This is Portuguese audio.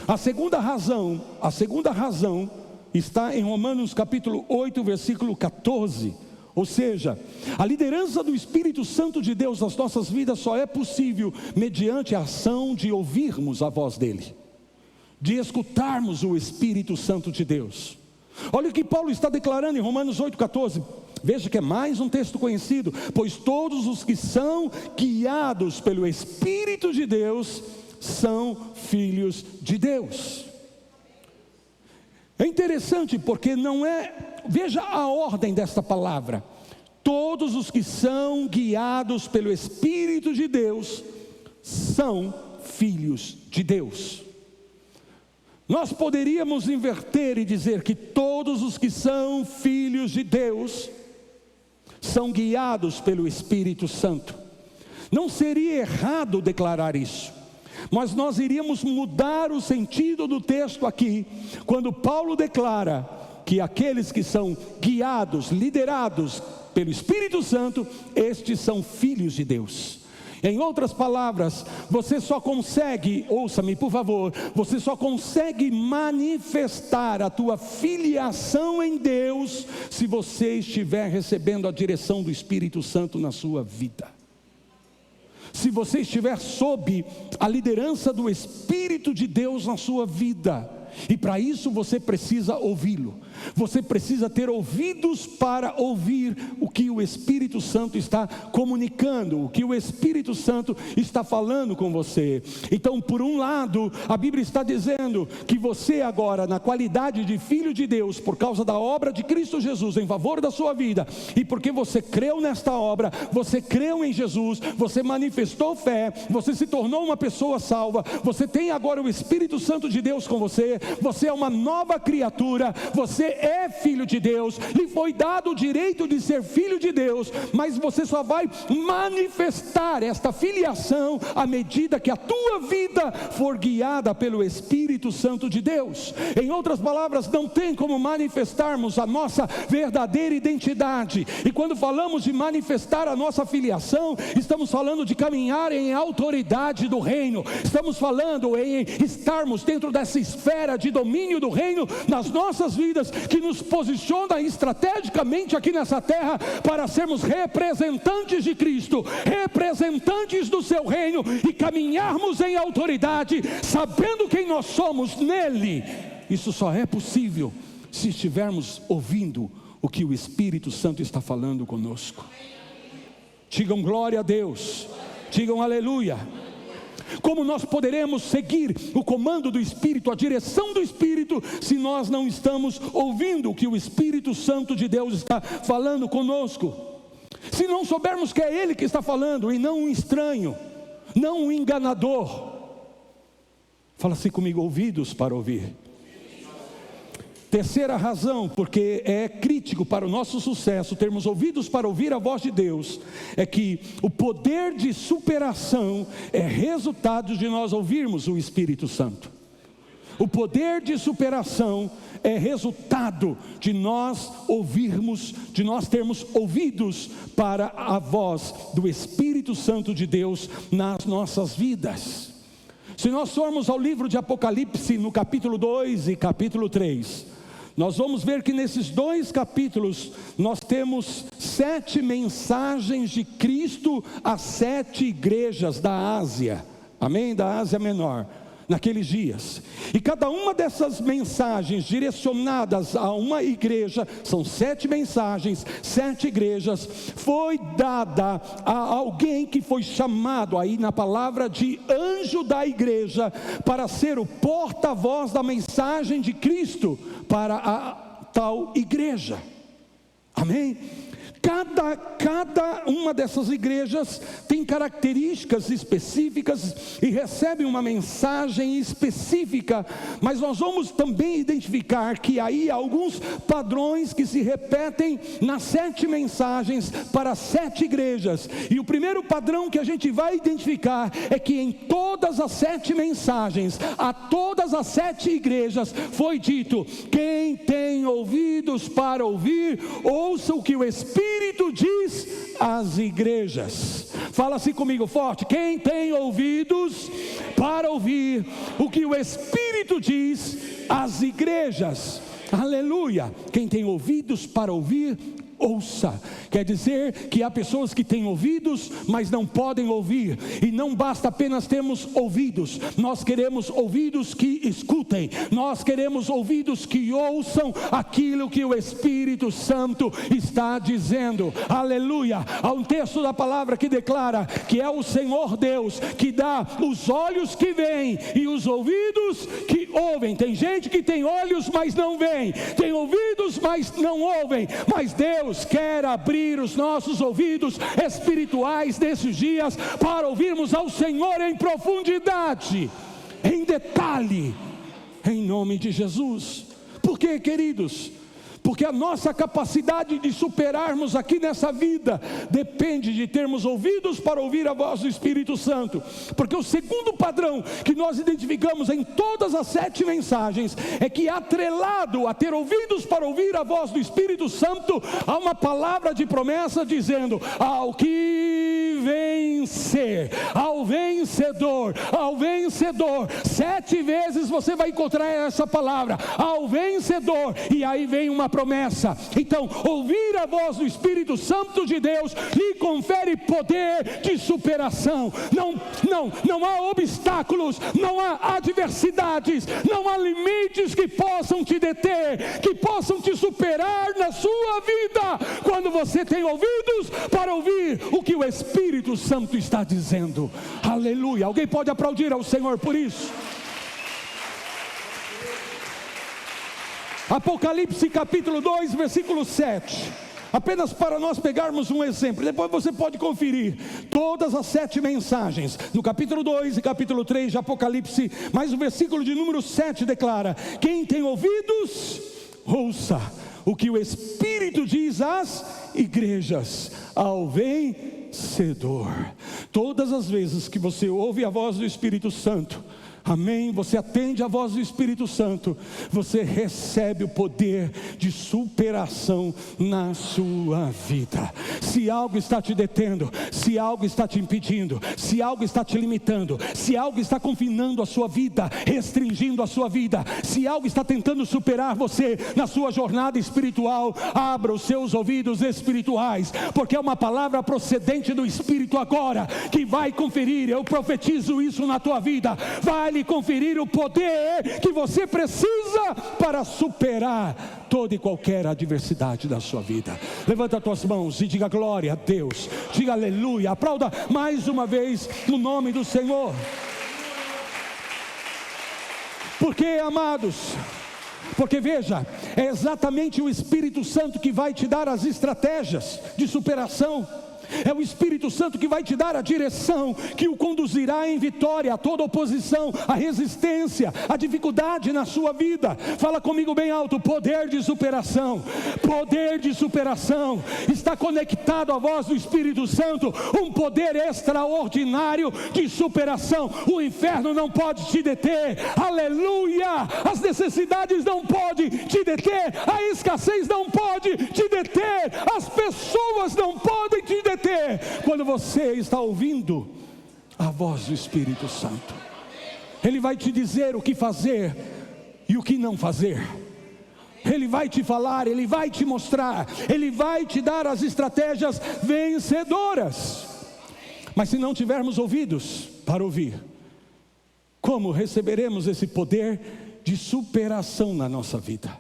A segunda razão está em Romanos capítulo 8, versículo 14. Ou seja, a liderança do Espírito Santo de Deus nas nossas vidas só é possível mediante a ação de ouvirmos a voz dele, de escutarmos o Espírito Santo de Deus. Olha o que Paulo está declarando em Romanos 8,14. Veja que é mais um texto conhecido. Pois todos os que são guiados pelo Espírito de Deus são filhos de Deus. É interessante porque não é, veja a ordem desta palavra: todos os que são guiados pelo Espírito de Deus são filhos de Deus. Nós poderíamos inverter e dizer que todos os que são filhos de Deus são guiados pelo Espírito Santo. Não seria errado declarar isso, mas nós iríamos mudar o sentido do texto aqui, quando Paulo declara que aqueles que são guiados, liderados pelo Espírito Santo, estes são filhos de Deus. Em outras palavras, você só consegue, ouça-me por favor, você só consegue manifestar a tua filiação em Deus se você estiver recebendo a direção do Espírito Santo na sua vida. Se você estiver sob a liderança do Espírito de Deus na sua vida. E para isso você precisa ouvi-lo. Você precisa ter ouvidos para ouvir o que o Espírito Santo está comunicando, o que o Espírito Santo está falando com você. Então, por um lado, a Bíblia está dizendo que você agora, na qualidade de filho de Deus, por causa da obra de Cristo Jesus em favor da sua vida, e porque você creu nesta obra, você creu em Jesus, você manifestou fé, você se tornou uma pessoa salva, você tem agora o Espírito Santo de Deus com você, você é uma nova criatura, você é filho de Deus, lhe foi dado o direito de ser filho de Deus, mas você só vai manifestar esta filiação à medida que a tua vida for guiada pelo Espírito Santo de Deus. Em outras palavras, não tem como manifestarmos a nossa verdadeira identidade, e quando falamos de manifestar a nossa filiação, estamos falando de caminhar em autoridade do reino, estamos falando em estarmos dentro dessa esfera de domínio do reino nas nossas vidas, que nos posiciona estrategicamente aqui nessa terra para sermos representantes de Cristo, representantes do seu reino, e caminharmos em autoridade, sabendo quem nós somos nele. Isso só é possível se estivermos ouvindo o que o Espírito Santo está falando conosco. Digam glória a Deus, digam aleluia. Como nós poderemos seguir o comando do Espírito, a direção do Espírito, se nós não estamos ouvindo o que o Espírito Santo de Deus está falando conosco? Se não soubermos que é Ele que está falando e não um estranho, não um enganador. Fala assim comigo: ouvidos para ouvir. Terceira razão, porque é crítico para o nosso sucesso termos ouvidos para ouvir a voz de Deus, é que o poder de superação é resultado de nós ouvirmos o Espírito Santo. O poder de superação é resultado de nós ouvirmos, de nós termos ouvidos para a voz do Espírito Santo de Deus nas nossas vidas. Se nós formos ao livro de Apocalipse, no capítulo 2 e capítulo 3, nós vamos ver que nesses dois capítulos nós temos 7 mensagens de Cristo às 7 igrejas da Ásia, amém? Da Ásia Menor, naqueles dias. E cada uma dessas mensagens direcionadas a uma igreja, são 7 mensagens, 7 igrejas, foi dada a alguém que foi chamado aí na palavra de anjo da igreja, para ser o porta-voz da mensagem de Cristo para a tal igreja, amém? Cada uma dessas igrejas tem características específicas e recebe uma mensagem específica, mas nós vamos também identificar que aí há alguns padrões que se repetem nas 7 mensagens para 7 igrejas. E o primeiro padrão que a gente vai identificar é que em todas as 7 mensagens, a todas as 7 igrejas foi dito: quem tem ouvidos para ouvir, ouça o que o Espírito diz às igrejas. Fala assim comigo forte: quem tem ouvidos para ouvir o que o Espírito diz às igrejas. Aleluia. Quem tem ouvidos para ouvir, ouça. Quer dizer que há pessoas que têm ouvidos, mas não podem ouvir. E não basta apenas termos ouvidos. Nós queremos ouvidos que escutem. Nós queremos ouvidos que ouçam aquilo que o Espírito Santo está dizendo. Aleluia. Há um texto da palavra que declara que é o Senhor Deus que dá os olhos que veem e os ouvidos que ouvem. Tem gente que tem olhos, mas não veem. Tem ouvidos, mas não ouvem. Mas Deus quer abrir os nossos ouvidos espirituais nesses dias para ouvirmos ao Senhor em profundidade, em detalhe, em nome de Jesus. Por quê, queridos? Porque a nossa capacidade de superarmos aqui nessa vida depende de termos ouvidos para ouvir a voz do Espírito Santo. Porque o segundo padrão que nós identificamos em todas as 7 mensagens é que, atrelado a ter ouvidos para ouvir a voz do Espírito Santo, há uma palavra de promessa dizendo: ao que vencer, ao vencedor, ao vencedor. 7 vezes você vai encontrar essa palavra, ao vencedor. E aí vem uma promessa. Então, ouvir a voz do Espírito Santo de Deus lhe confere poder de superação. Não há obstáculos, não há adversidades, não há limites que possam te deter, que possam te superar na sua vida, quando você tem ouvidos para ouvir o que o Espírito Santo está dizendo. Aleluia. Alguém pode aplaudir ao Senhor por isso? Apocalipse capítulo 2, versículo 7. Apenas para nós pegarmos um exemplo. Depois você pode conferir todas as 7 mensagens no capítulo 2 e capítulo 3 de Apocalipse. Mas o versículo de número 7 declara: quem tem ouvidos, ouça o que o Espírito diz às igrejas, ao vencedor. Todas as vezes que você ouve a voz do Espírito Santo, amém, você atende a voz do Espírito Santo, você recebe o poder de superação na sua vida. Se algo está te detendo, se algo está te impedindo, se algo está te limitando, se algo está confinando a sua vida, restringindo a sua vida, se algo está tentando superar você na sua jornada espiritual, abra os seus ouvidos espirituais, porque é uma palavra procedente do Espírito agora, que vai conferir, eu profetizo isso na tua vida, vai lhe conferir o poder que você precisa para superar toda e qualquer adversidade da sua vida. Levanta as tuas mãos e diga glória a Deus, diga aleluia, aplauda mais uma vez no nome do Senhor. Por quê, amados? Porque veja, é exatamente o Espírito Santo que vai te dar as estratégias de superação. É o Espírito Santo que vai te dar a direção, que o conduzirá em vitória a toda oposição, a resistência, a dificuldade na sua vida. Fala comigo bem alto: poder de superação. Poder de superação. Está conectado à voz do Espírito Santo um poder extraordinário de superação. O inferno não pode te deter. Aleluia. As necessidades não podem te deter. A escassez não pode te deter. As pessoas não podem te deter. Quando você está ouvindo a voz do Espírito Santo, Ele vai te dizer o que fazer e o que não fazer. Ele vai te falar, Ele vai te mostrar, Ele vai te dar as estratégias vencedoras. Mas se não tivermos ouvidos para ouvir, como receberemos esse poder de superação na nossa vida?